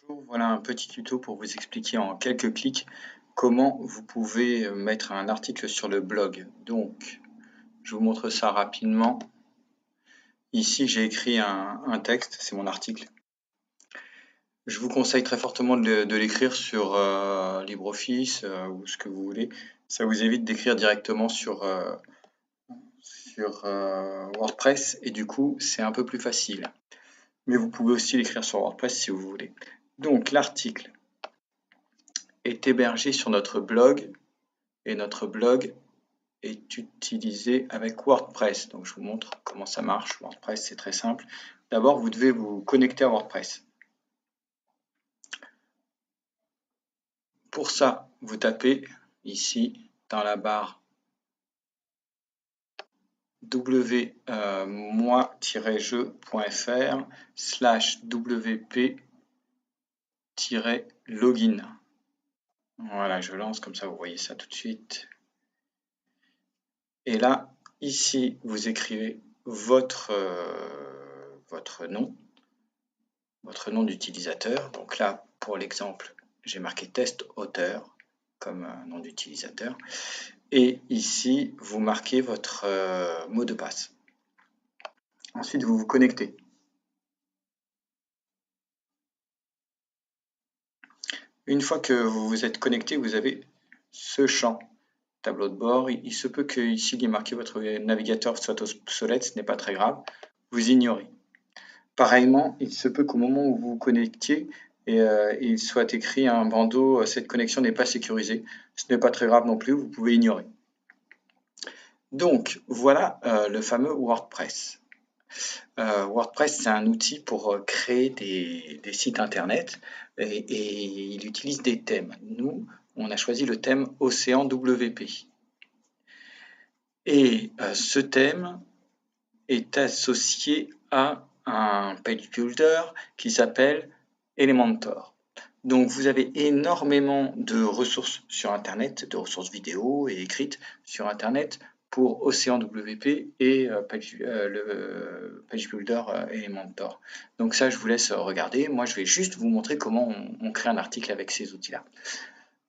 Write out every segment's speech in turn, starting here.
Bonjour, voilà un petit tuto pour vous expliquer en quelques clics comment vous pouvez mettre un article sur le blog. Donc, je vous montre ça rapidement. Ici, j'ai écrit un texte, c'est mon article. Je vous conseille très fortement de l'écrire sur LibreOffice ou ce que vous voulez. Ça vous évite d'écrire directement sur WordPress et du coup, c'est un peu plus facile. Mais vous pouvez aussi l'écrire sur WordPress si vous voulez. Donc, l'article est hébergé sur notre blog et notre blog est utilisé avec WordPress. Donc je vous montre comment ça marche. WordPress, c'est très simple. D'abord, vous devez vous connecter à WordPress. Pour ça, vous tapez ici dans la barre moi-jeu.fr/wp-login. Voilà, je lance comme ça, vous voyez ça tout de suite. Et là, ici, vous écrivez votre nom d'utilisateur. Donc là, pour l'exemple, j'ai marqué test auteur comme nom d'utilisateur. Et ici, vous marquez votre mot de passe. Ensuite, vous vous connectez. Une fois que vous vous êtes connecté, vous avez ce champ tableau de bord. Il se peut que ici, il est marqué votre navigateur soit obsolète, ce n'est pas très grave. Vous ignorez. Pareillement, il se peut qu'au moment où vous vous connectiez, il soit écrit un bandeau « Cette connexion n'est pas sécurisée ». Ce n'est pas très grave non plus, vous pouvez ignorer. Donc, voilà le fameux WordPress. WordPress, c'est un outil pour créer des sites internet et il utilise des thèmes. Nous, on a choisi le thème Océan WP. Et ce thème est associé à un page builder qui s'appelle Elementor. Donc vous avez énormément de ressources sur Internet, de ressources vidéo et écrites sur Internet pour Océan WP et le Page Builder Elementor. Donc ça, je vous laisse regarder. Moi, je vais juste vous montrer comment on crée un article avec ces outils-là.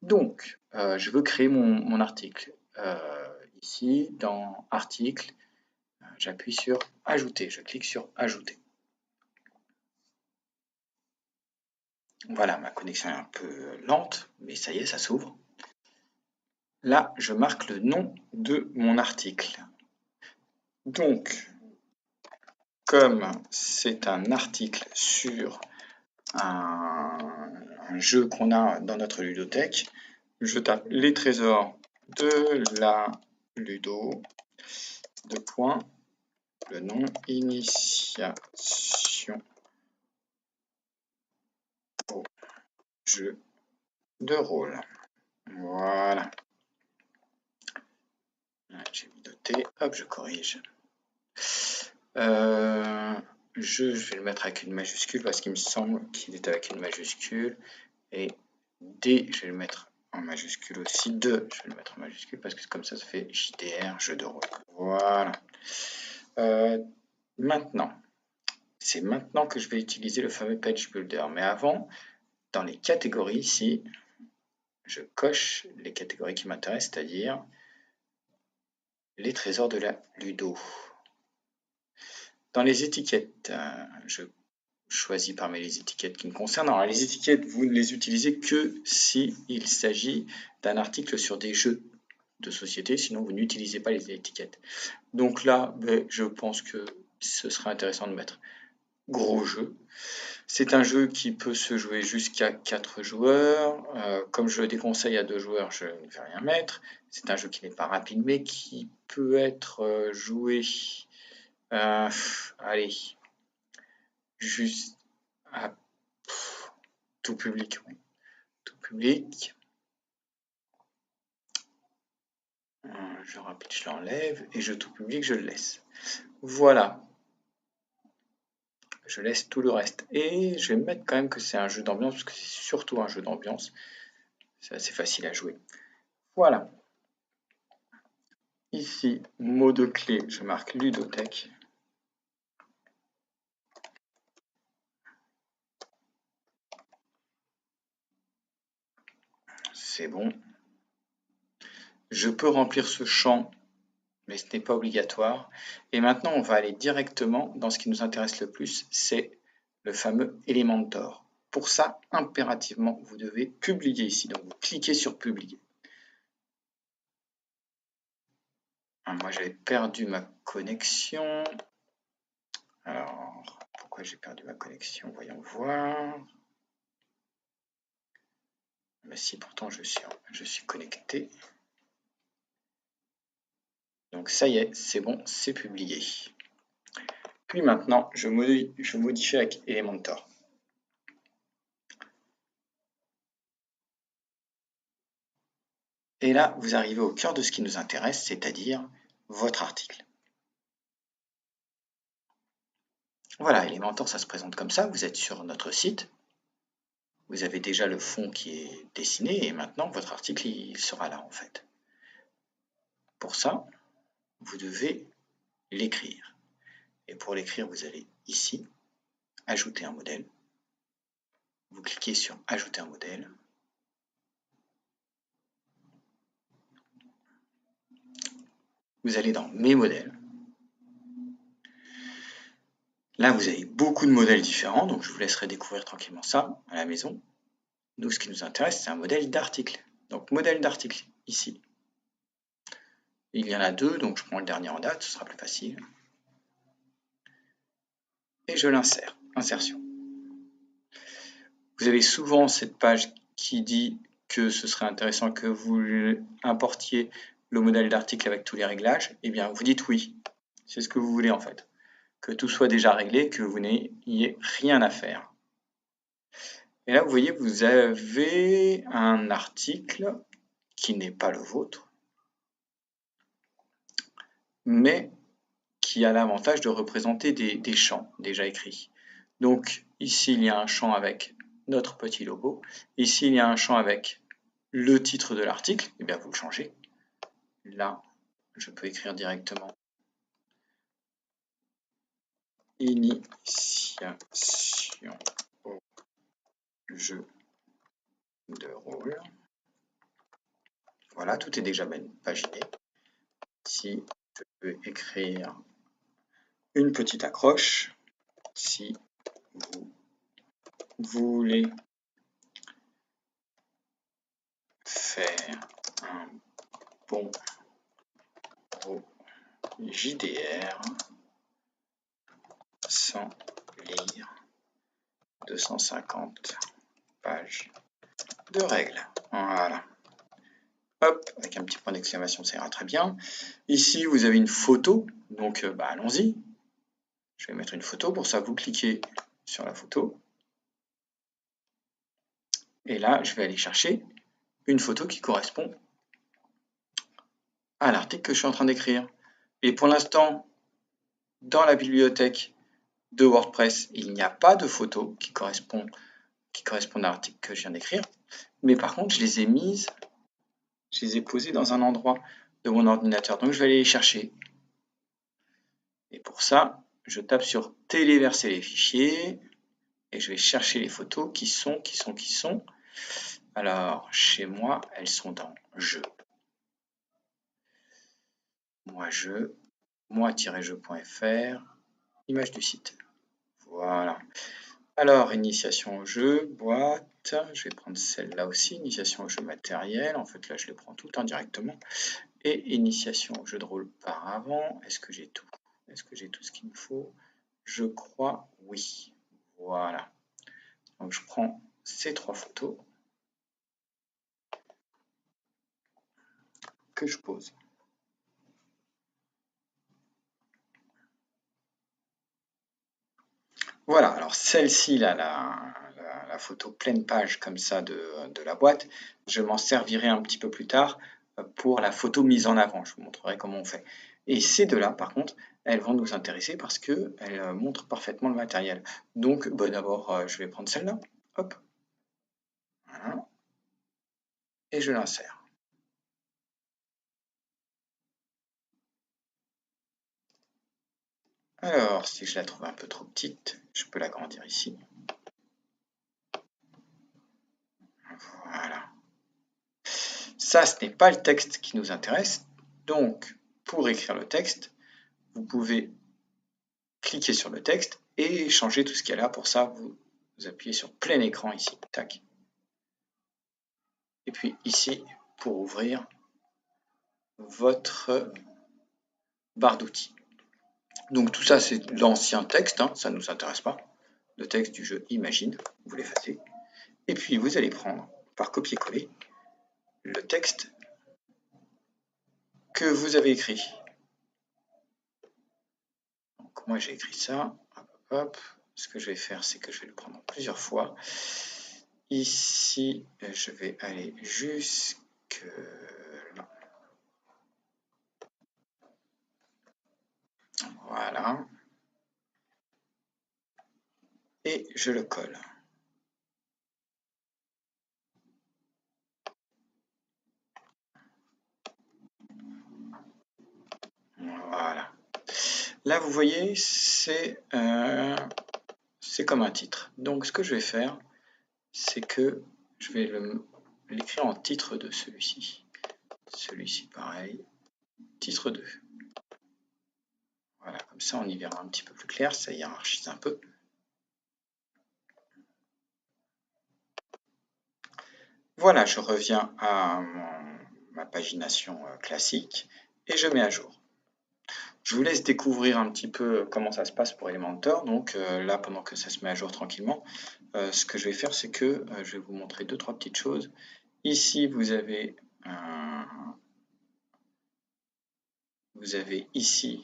Donc, je veux créer mon article. Ici, dans Article, j'appuie sur Ajouter. Je clique sur Ajouter. Voilà, ma connexion est un peu lente, mais ça y est, ça s'ouvre. Là, je marque le nom de mon article. Donc, comme c'est un article sur un jeu qu'on a dans notre ludothèque, je tape les trésors de la ludo, le nom, initiation au jeu de rôle. Voilà. J'ai mis noté, hop, je corrige. Je vais le mettre avec une majuscule parce qu'il me semble qu'il est avec une majuscule. Et D, je vais le mettre en majuscule aussi. 2, je vais le mettre en majuscule parce que comme ça fait JDR, jeu de rôle. Voilà. Maintenant, c'est maintenant que je vais utiliser le fameux Page Builder. Mais avant, dans les catégories ici, je coche les catégories qui m'intéressent, c'est-à-dire les trésors de la Ludo. Dans les étiquettes, je choisis parmi les étiquettes qui me concernent. Alors, les étiquettes, vous ne les utilisez que s'il s'agit d'un article sur des jeux de société, sinon vous n'utilisez pas les étiquettes. Donc là, je pense que ce serait intéressant de mettre gros jeu. C'est un jeu qui peut se jouer jusqu'à 4 joueurs. Comme je le déconseille à 2 joueurs, je ne vais rien mettre. C'est un jeu qui n'est pas rapide, mais qui peut être joué... allez, juste à tout public. Oui. Tout public. Je rapide, je l'enlève. Et je tout public, je le laisse. Voilà. Je laisse tout le reste. Et je vais mettre quand même que c'est un jeu d'ambiance, parce que c'est surtout un jeu d'ambiance. C'est assez facile à jouer. Voilà. Ici, mot de clé, je marque ludothèque. c'est bon. Je peux remplir ce champ, mais ce n'est pas obligatoire. Et maintenant, on va aller directement dans ce qui nous intéresse le plus, c'est le fameux Elementor. Pour ça, impérativement, vous devez publier ici. Donc, vous cliquez sur Publier. Moi, j'avais perdu ma connexion. Alors, pourquoi j'ai perdu ma connexion? Voyons voir. Mais si, pourtant, je suis connecté. Donc, ça y est, c'est bon, c'est publié. Puis maintenant, je modifie avec Elementor. Et là, vous arrivez au cœur de ce qui nous intéresse, c'est-à-dire votre article. Voilà, Elementor, ça se présente comme ça. Vous êtes sur notre site. Vous avez déjà le fond qui est dessiné et maintenant, votre article, il sera là, en fait. Pour ça, vous devez l'écrire. Et pour l'écrire, vous allez ici, ajouter un modèle. Vous cliquez sur ajouter un modèle. Vous allez dans mes modèles. Là, vous avez beaucoup de modèles différents, donc je vous laisserai découvrir tranquillement ça à la maison. Nous, ce qui nous intéresse, c'est un modèle d'article. Donc, modèle d'article, ici. Il y en a deux, donc je prends le dernier en date, ce sera plus facile. Et je l'insère, insertion. Vous avez souvent cette page qui dit que ce serait intéressant que vous importiez le modèle d'article avec tous les réglages. Eh bien, vous dites oui. C'est ce que vous voulez en fait. Que tout soit déjà réglé, que vous n'ayez rien à faire. Et là, vous voyez, vous avez un article qui n'est pas le vôtre, mais qui a l'avantage de représenter des champs déjà écrits. Donc ici, il y a un champ avec notre petit logo. Ici, il y a un champ avec le titre de l'article. Eh bien, vous le changez. Là, je peux écrire directement initiation au jeu de rôle. Voilà, tout est déjà paginé. Ici, je peux écrire une petite accroche. Si vous voulez faire un bon JDR sans lire 250 pages de règles. Voilà. Hop, avec un petit point d'exclamation, ça ira très bien. Ici, vous avez une photo, donc allons-y. Je vais mettre une photo, pour ça, vous cliquez sur la photo. Et là, je vais aller chercher une photo qui correspond à l'article que je suis en train d'écrire. Et pour l'instant, dans la bibliothèque de WordPress, il n'y a pas de photo qui correspond à l'article que je viens d'écrire. Mais par contre, je les ai posées dans un endroit de mon ordinateur. Donc, je vais aller les chercher. Et pour ça, je tape sur téléverser les fichiers et je vais chercher les photos qui sont. Alors, chez moi, elles sont dans Jeux. moi-jeu.fr, image du site. Voilà. Alors, initiation au jeu, boîte. Je vais prendre celle-là aussi, initiation au jeu matériel. En fait, là, je les prends tout le temps directement. Et initiation au jeu de rôle par avant. Est-ce que j'ai tout? Est-ce que j'ai tout ce qu'il me faut? Je crois oui. Voilà. Donc, je prends ces trois photos que je pose. Voilà, alors celle-ci, là, la photo pleine page comme ça de la boîte, je m'en servirai un petit peu plus tard pour la photo mise en avant. Je vous montrerai comment on fait. Et ces deux-là, par contre, elles vont nous intéresser parce qu'elles montrent parfaitement le matériel. Donc, d'abord, je vais prendre celle-là. Hop. Voilà. Et je l'insère. Alors, si je la trouve un peu trop petite, je peux l'agrandir ici. Voilà. Ça, ce n'est pas le texte qui nous intéresse. Donc, pour écrire le texte, vous pouvez cliquer sur le texte et changer tout ce qu'il y a là. Pour ça, vous appuyez sur plein écran ici. Tac. Et puis ici, pour ouvrir votre barre d'outils. Donc tout ça, c'est l'ancien texte, hein, ça ne nous intéresse pas. Le texte du jeu Imagine, vous l'effacez. Et puis vous allez prendre, par copier-coller, le texte que vous avez écrit. Donc moi j'ai écrit ça. Hop, hop. Ce que je vais faire, c'est que je vais le prendre plusieurs fois. Ici, je vais aller jusque là. Voilà. Et je le colle. Voilà. Là, vous voyez, c'est comme un titre. Donc, ce que je vais faire, c'est que je vais l'écrire en titre de celui-ci. Celui-ci, pareil. Titre 2. Voilà, comme ça, on y verra un petit peu plus clair. Ça hiérarchise un peu. Voilà, je reviens à ma pagination classique et je mets à jour. Je vous laisse découvrir un petit peu comment ça se passe pour Elementor. Donc là, pendant que ça se met à jour tranquillement, ce que je vais faire, c'est que je vais vous montrer 2-3 petites choses. Ici, vous avez ici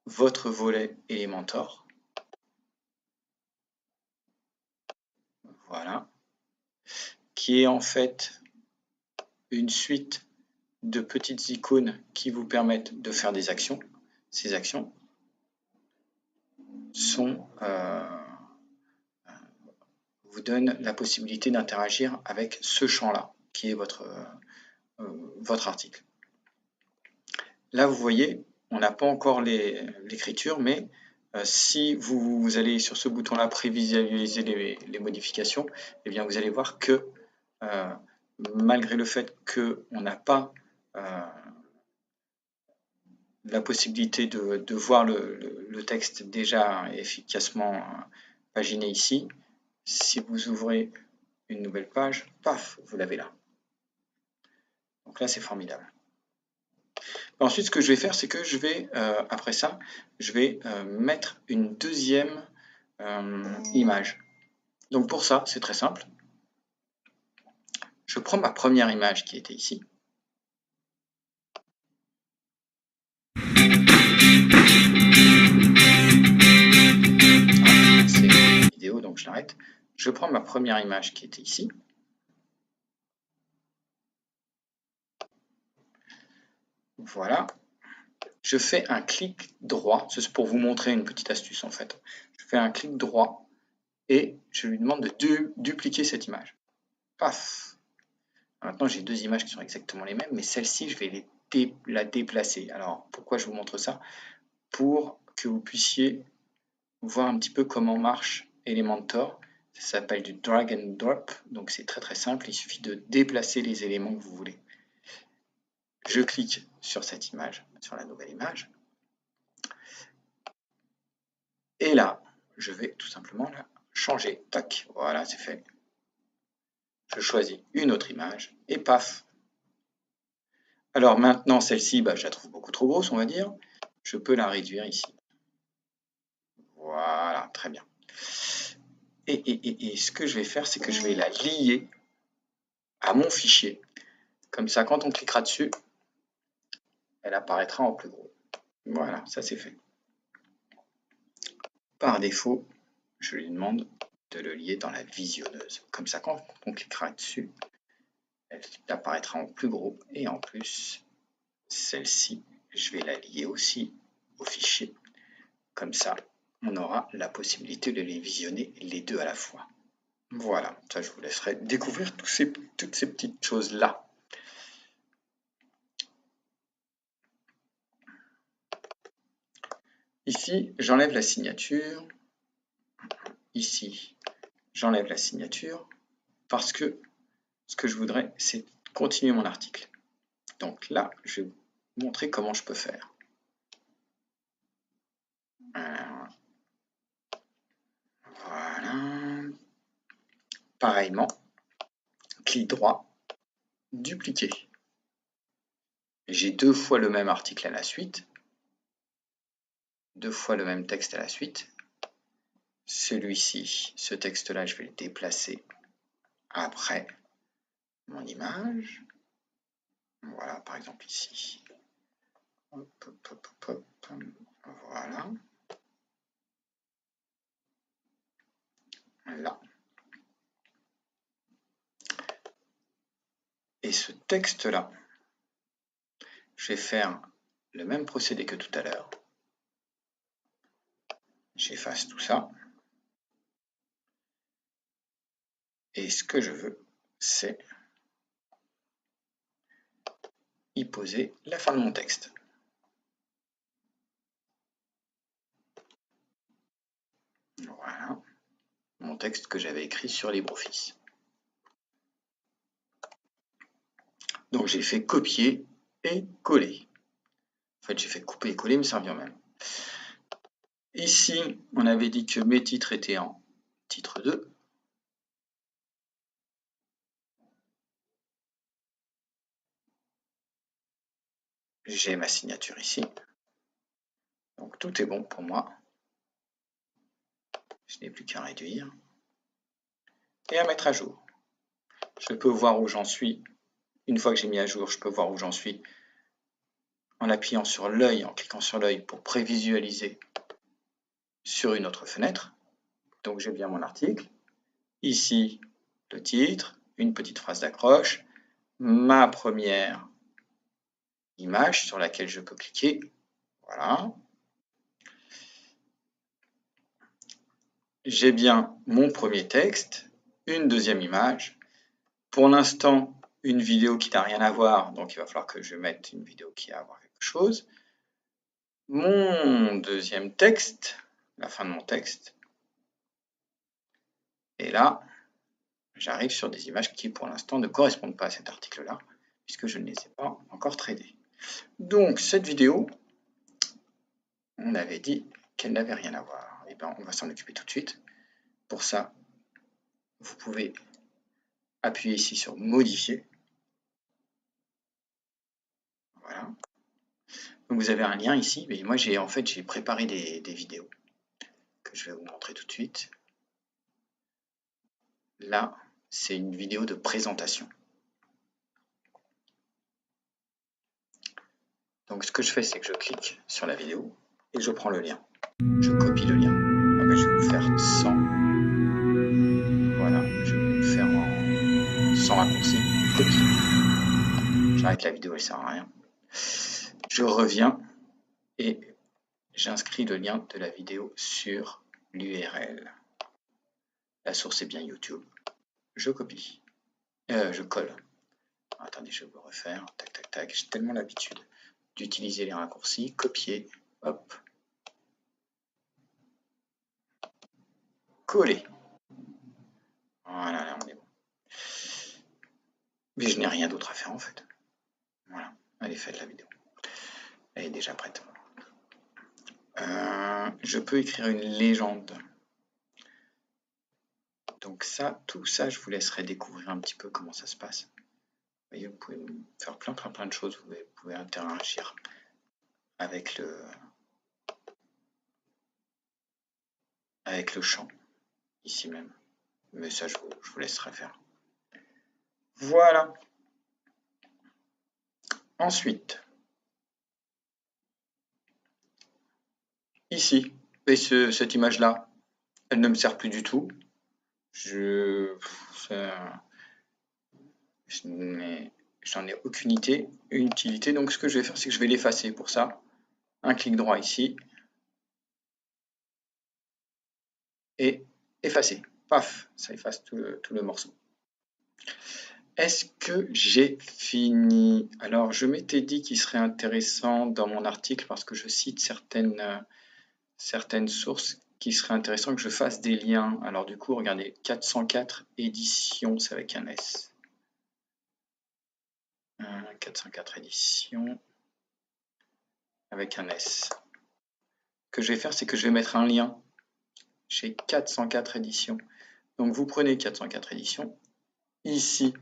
votre volet Elementor. Voilà. Qui est en fait une suite de petites icônes qui vous permettent de faire des actions. Ces actions vous donnent la possibilité d'interagir avec ce champ-là, qui est votre article. Là, vous voyez, on n'a pas encore l'écriture, mais si vous allez sur ce bouton-là, prévisualiser les modifications, eh bien, vous allez voir que malgré le fait qu'on n'a pas la possibilité de voir le texte déjà efficacement paginé ici, si vous ouvrez une nouvelle page, paf, vous l'avez là. Donc là, c'est formidable. Ensuite, ce que je vais faire, c'est que je vais, après ça, je vais mettre une deuxième image. Donc pour ça, c'est très simple. Je prends ma première image qui était ici. C'est une vidéo, donc je l'arrête. Je prends ma première image qui était ici. Voilà. Je fais un clic droit. C'est pour vous montrer une petite astuce en fait. Je fais un clic droit et je lui demande de dupliquer cette image. Paf! Maintenant, j'ai deux images qui sont exactement les mêmes, mais celle-ci, je vais la déplacer. Alors, pourquoi je vous montre ça? Pour que vous puissiez voir un petit peu comment marche Elementor. Ça s'appelle du drag and drop, donc c'est très très simple. Il suffit de déplacer les éléments que vous voulez. Je clique sur cette image, sur la nouvelle image. Et là, je vais tout simplement la changer. Tac, voilà, c'est fait. Je choisis une autre image et paf. Alors maintenant, celle-ci, je la trouve beaucoup trop grosse, on va dire. Je peux la réduire ici. Voilà, très bien. Et ce que je vais faire, c'est que je vais la lier à mon fichier. Comme ça, quand on cliquera dessus, elle apparaîtra en plus gros. Voilà, ça c'est fait. Par défaut, je lui demande de le lier dans la visionneuse. Comme ça, quand on cliquera dessus, elle apparaîtra en plus gros. Et en plus, celle-ci, je vais la lier aussi au fichier. Comme ça, on aura la possibilité de les visionner les deux à la fois. Voilà, ça je vous laisserai découvrir toutes ces petites choses-là. Ici, j'enlève la signature. Ici, j'enlève la signature parce que ce que je voudrais, c'est continuer mon article. Donc là, je vais vous montrer comment je peux faire. Voilà. Pareillement, clic droit, dupliquer. J'ai 2 fois le même article à la suite, 2 fois le même texte à la suite. Celui-ci, ce texte-là, je vais le déplacer après mon image. Voilà, par exemple ici. Hop, hop, hop, hop, hop. Voilà. Là. Et ce texte-là, je vais faire le même procédé que tout à l'heure. J'efface tout ça. Et ce que je veux, c'est y poser la fin de mon texte. Voilà. Mon texte que j'avais écrit sur LibreOffice. Donc j'ai fait copier et coller. En fait, j'ai fait couper et coller, mais ça revient même. Ici, on avait dit que mes titres étaient en titre 2. J'ai ma signature ici. Donc tout est bon pour moi. Je n'ai plus qu'à réduire et à mettre à jour. Je peux voir où j'en suis. Une fois que j'ai mis à jour, je peux voir où j'en suis en appuyant sur l'œil, en cliquant sur l'œil pour prévisualiser sur une autre fenêtre. Donc j'ai bien mon article. Ici, le titre, une petite phrase d'accroche, ma première image sur laquelle je peux cliquer. Voilà. J'ai bien mon premier texte, une deuxième image. Pour l'instant, une vidéo qui n'a rien à voir, donc il va falloir que je mette une vidéo qui a à voir quelque chose. Mon deuxième texte, la fin de mon texte. Et là, j'arrive sur des images qui, pour l'instant, ne correspondent pas à cet article-là, puisque je ne les ai pas encore tradées. Donc, cette vidéo, on avait dit qu'elle n'avait rien à voir. Et bien, on va s'en occuper tout de suite. Pour ça, vous pouvez appuyer ici sur Modifier. Voilà. Donc, vous avez un lien ici. Mais moi, j'ai préparé des vidéos que je vais vous montrer tout de suite. Là, c'est une vidéo de présentation. Donc, ce que je fais, c'est que je clique sur la vidéo et je prends le lien. Je copie le lien. Ah ben, je vais le faire sans. Voilà, je vais le faire sans raccourci. Copier. J'arrête la vidéo, elle ne sert à rien. Je reviens et j'inscris le lien de la vidéo sur l'URL. La source est bien YouTube. Je copie. Je colle. Attendez, je vais vous refaire. Tac, tac, tac. J'ai tellement l'habitude d'utiliser les raccourcis. Copier. Hop. Coller. Voilà, là on est bon. Mais je n'ai rien d'autre à faire en fait. Voilà, elle est faite la vidéo. Elle est déjà prête. Je peux écrire une légende. Donc ça, tout ça, je vous laisserai découvrir un petit peu comment ça se passe. Vous voyez, vous pouvez faire plein de choses. Vous pouvez interagir avec le champ, ici même. Mais ça, je vous laisserai faire. Voilà. Ensuite, ici, cette image-là, elle ne me sert plus du tout. J'en ai aucune utilité. Donc, ce que je vais faire, c'est que je vais l'effacer. Pour ça, un clic droit ici. Et effacer. Paf, ça efface tout le morceau. Est-ce que j'ai fini? Alors, je m'étais dit qu'il serait intéressant dans mon article, parce que je cite certaines sources, qu'il serait intéressant que je fasse des liens. Alors du coup, regardez, 404 éditions, c'est avec un S. 404 éditions avec un S. Ce que je vais faire, c'est que je vais mettre un lien chez 404 éditions. Donc vous prenez 404 éditions ici,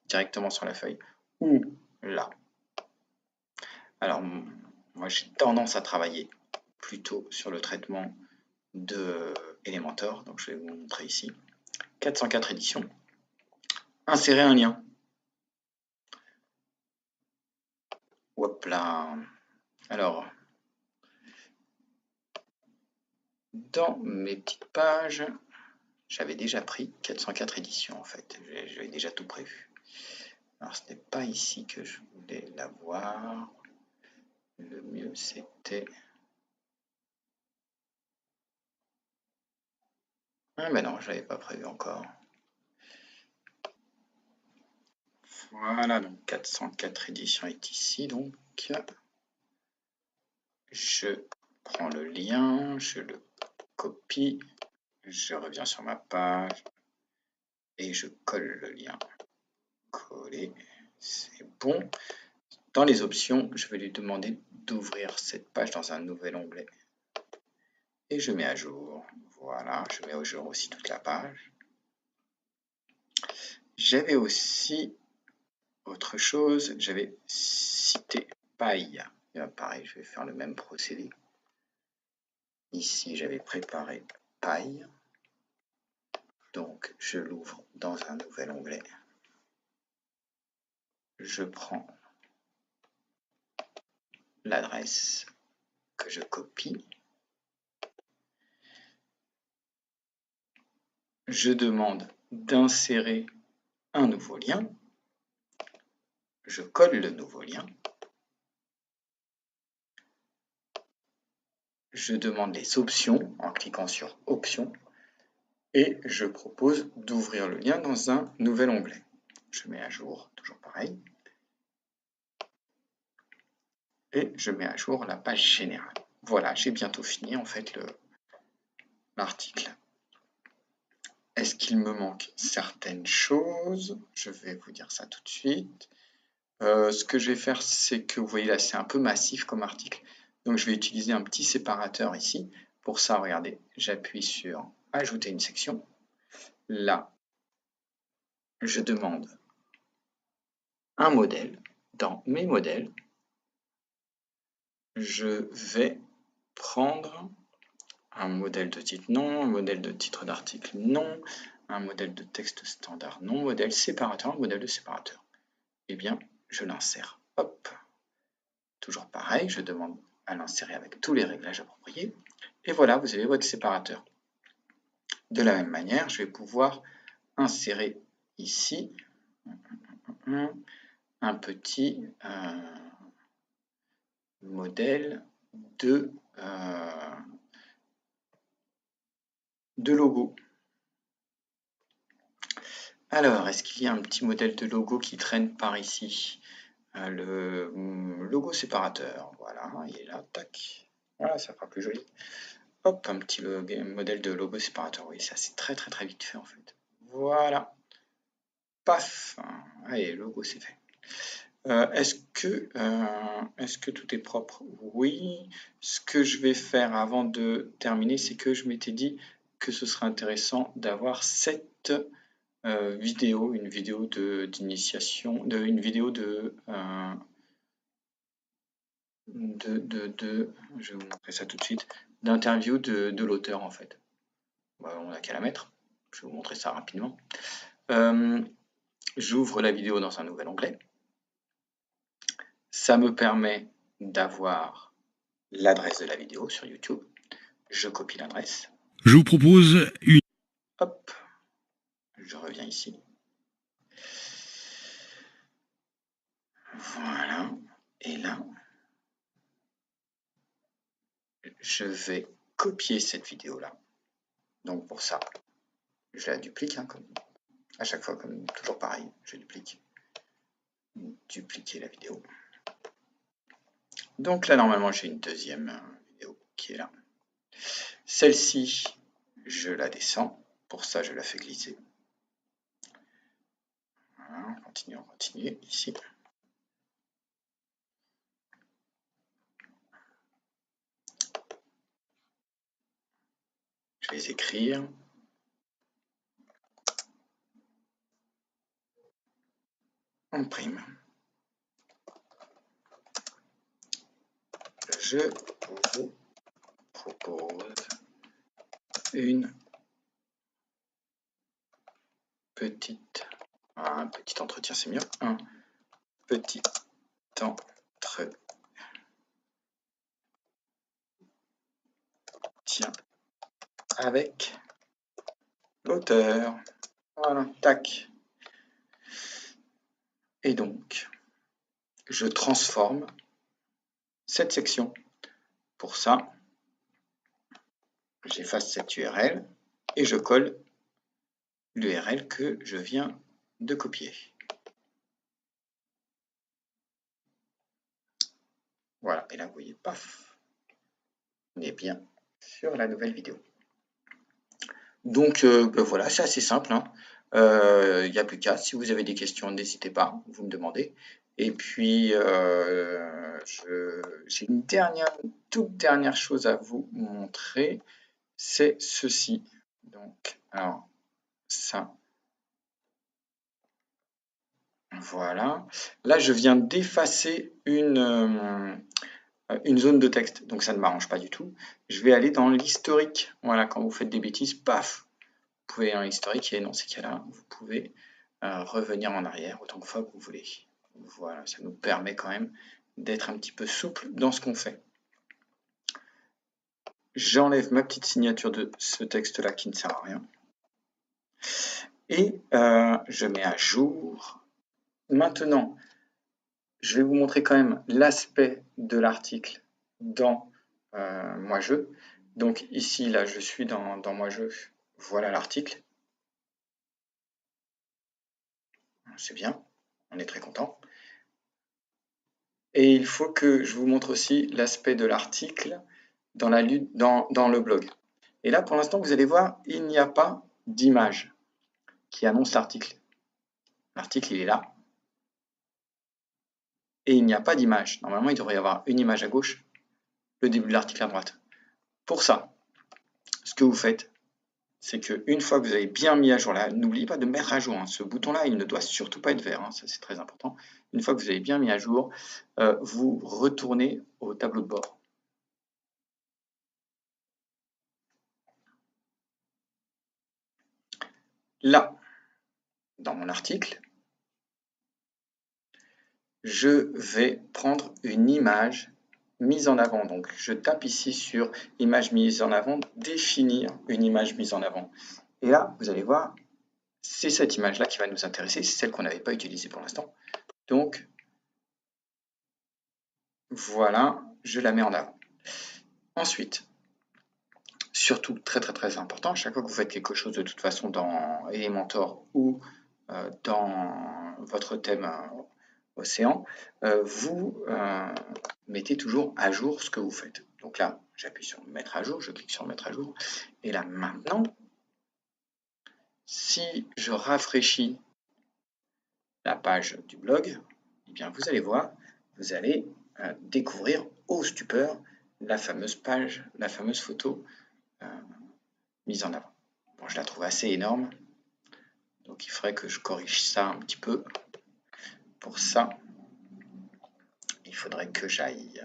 directement sur la feuille, ou là. Alors, moi j'ai tendance à travailler plutôt sur le traitement de Elementor, donc je vais vous montrer ici. 404 éditions. Insérer un lien. Hop là. Alors, dans mes petites pages, j'avais déjà pris 404 éditions en fait. J'avais déjà tout prévu. Alors, ce n'est pas ici que je voulais l'avoir. Le mieux, c'était... Ah ben non, je ne l'avais pas prévu encore. Voilà, donc 404 éditions est ici, donc je prends le lien, je le copie, je reviens sur ma page et je colle le lien. Coller, c'est bon. Dans les options, je vais lui demander d'ouvrir cette page dans un nouvel onglet. Et je mets à jour. Voilà, je mets à jour aussi toute la page. J'avais aussi autre chose, j'avais cité paille. Pareil, je vais faire le même procédé. Ici, j'avais préparé paille. Donc, je l'ouvre dans un nouvel onglet. Je prends l'adresse que je copie. Je demande d'insérer un nouveau lien. Je colle le nouveau lien. Je demande les options en cliquant sur Options. Et je propose d'ouvrir le lien dans un nouvel onglet. Je mets à jour, toujours pareil. Et je mets à jour la page générale. Voilà, j'ai bientôt fini en fait l'article. Est-ce qu'il me manque certaines choses? Je vais vous dire ça tout de suite. Ce que je vais faire, c'est que vous voyez là, c'est un peu massif comme article. Donc je vais utiliser un petit séparateur ici. Pour ça, regardez, j'appuie sur Ajouter une section. Là, je demande un modèle. Dans mes modèles, je vais prendre un modèle de titre non, un modèle de titre d'article non, un modèle de texte standard non, modèle séparateur, un modèle de séparateur. Eh bien, je l'insère. Hop. Toujours pareil, je demande à l'insérer avec tous les réglages appropriés. Et voilà, vous avez votre séparateur. De la même manière, je vais pouvoir insérer ici un petit modèle de logo. Alors, est-ce qu'il y a un petit modèle de logo qui traîne par ici? Le logo séparateur, voilà, il est là, tac. Voilà, ça fera plus joli. Hop, un petit modèle de logo séparateur. Oui, ça c'est très vite fait en fait. Voilà. Paf. Allez, le logo c'est fait. Est-ce que tout est propre? Oui. Ce que je vais faire avant de terminer, c'est que je m'étais dit que ce serait intéressant d'avoir cette vidéo, une vidéo d'initiation, une vidéo je vais vous montrer ça tout de suite, d'interview de l'auteur en fait. On n'a qu'à la mettre. Je vais vous montrer ça rapidement. J'ouvre la vidéo dans un nouvel onglet. Ça me permet d'avoir l'adresse de la vidéo sur YouTube. Je copie l'adresse. Je vous propose une... Hop, je reviens ici. Voilà. Et là, je vais copier cette vidéo-là. Donc pour ça, je la duplique, comme à chaque fois, comme toujours pareil, je duplique. Dupliquer la vidéo. Donc là, normalement, j'ai une deuxième vidéo qui est là. Celle-ci, je la descends. Pour ça, je la fais glisser. Voilà, on continue, ici. Je vais les écrire. En prime. Je vous propose une petite, un petit entretien, c'est mieux, un petit entretien avec l'auteur. Voilà, tac. Et donc, je transforme cette section. Pour ça, j'efface cette URL et je colle l'URL que je viens de copier. Voilà, et là, vous voyez, paf, on est bien sur la nouvelle vidéo. Donc, ben voilà, c'est assez simple, hein. Il n'y a plus qu'à. Si vous avez des questions, n'hésitez pas, vous me demandez. Et puis, j'ai une toute dernière chose à vous montrer, c'est ceci. Donc, alors, ça, voilà. Là, je viens d'effacer une zone de texte, donc ça ne m'arrange pas du tout. Je vais aller dans l'historique. Voilà, quand vous faites des bêtises, paf, vous pouvez aller dans l'historique et dans ces cas-là, vous pouvez revenir en arrière autant de fois que vous voulez. Voilà, ça nous permet quand même d'être un petit peu souple dans ce qu'on fait. J'enlève ma petite signature de ce texte-là qui ne sert à rien. Et je mets à jour. Maintenant, je vais vous montrer quand même l'aspect de l'article dans Moi-Je. Donc ici, là, je suis dans Moi-Je. Voilà l'article. C'est bien, on est très content. Et il faut que je vous montre aussi l'aspect de l'article dans le blog. Et là, pour l'instant, vous allez voir, il n'y a pas d'image qui annonce l'article. L'article, il est là. Et il n'y a pas d'image. Normalement, il devrait y avoir une image à gauche, le début de l'article à droite. Pour ça, ce que vous faites, c'est qu'une fois que vous avez bien mis à jour là, n'oubliez pas de mettre à jour. Hein. Ce bouton-là, il ne doit surtout pas être vert. Hein. Ça, c'est très important. Une fois que vous avez bien mis à jour, vous retournez au tableau de bord. Là, dans mon article, je vais prendre une image mise en avant. Donc, je tape ici sur image mise en avant, définir une image mise en avant. Et là, vous allez voir, c'est cette image-là qui va nous intéresser, c'est celle qu'on n'avait pas utilisée pour l'instant. Donc, voilà, je la mets en avant. Ensuite, surtout très très très important, chaque fois que vous faites quelque chose de toute façon dans Elementor ou dans votre thème Océan, vous mettez toujours à jour ce que vous faites. Donc là, j'appuie sur mettre à jour, je clique sur mettre à jour, et là maintenant, si je rafraîchis la page du blog, eh bien vous allez voir, vous allez découvrir au stupeur la fameuse page, la fameuse photo mise en avant. Bon, je la trouve assez énorme, donc il faudrait que je corrige ça un petit peu. Pour ça, il faudrait que j'aille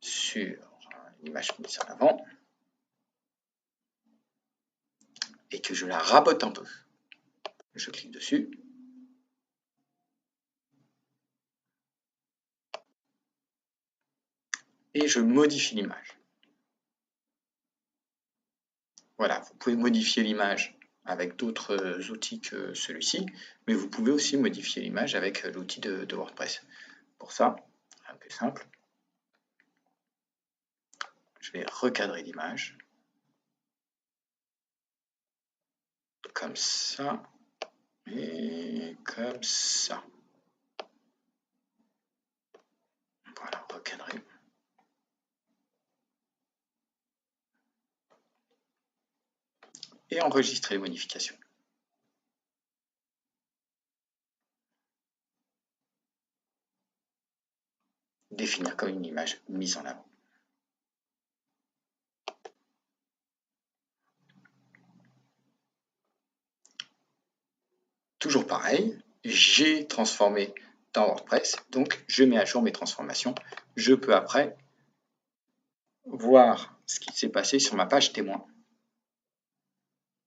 sur l'image mise en avant et que je la rabote un peu. Je clique dessus. Et je modifie l'image. Voilà, vous pouvez modifier l'image avec d'autres outils que celui-ci, mais vous pouvez aussi modifier l'image avec l'outil de WordPress. Pour ça, un peu simple, je vais recadrer l'image, comme ça, et comme ça. Voilà, recadrer. Et enregistrer les modifications. Définir comme une image mise en avant. toujours pareil, j'ai transformé dans WordPress, donc je mets à jour mes transformations. Je peux après voir ce qui s'est passé sur ma page témoin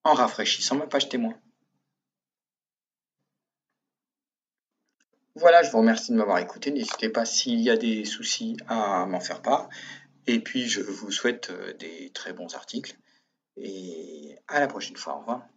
en rafraîchissant ma page témoin. Voilà, je vous remercie de m'avoir écouté. N'hésitez pas s'il y a des soucis à m'en faire part. Et puis, je vous souhaite des très bons articles. Et à la prochaine fois. Au revoir.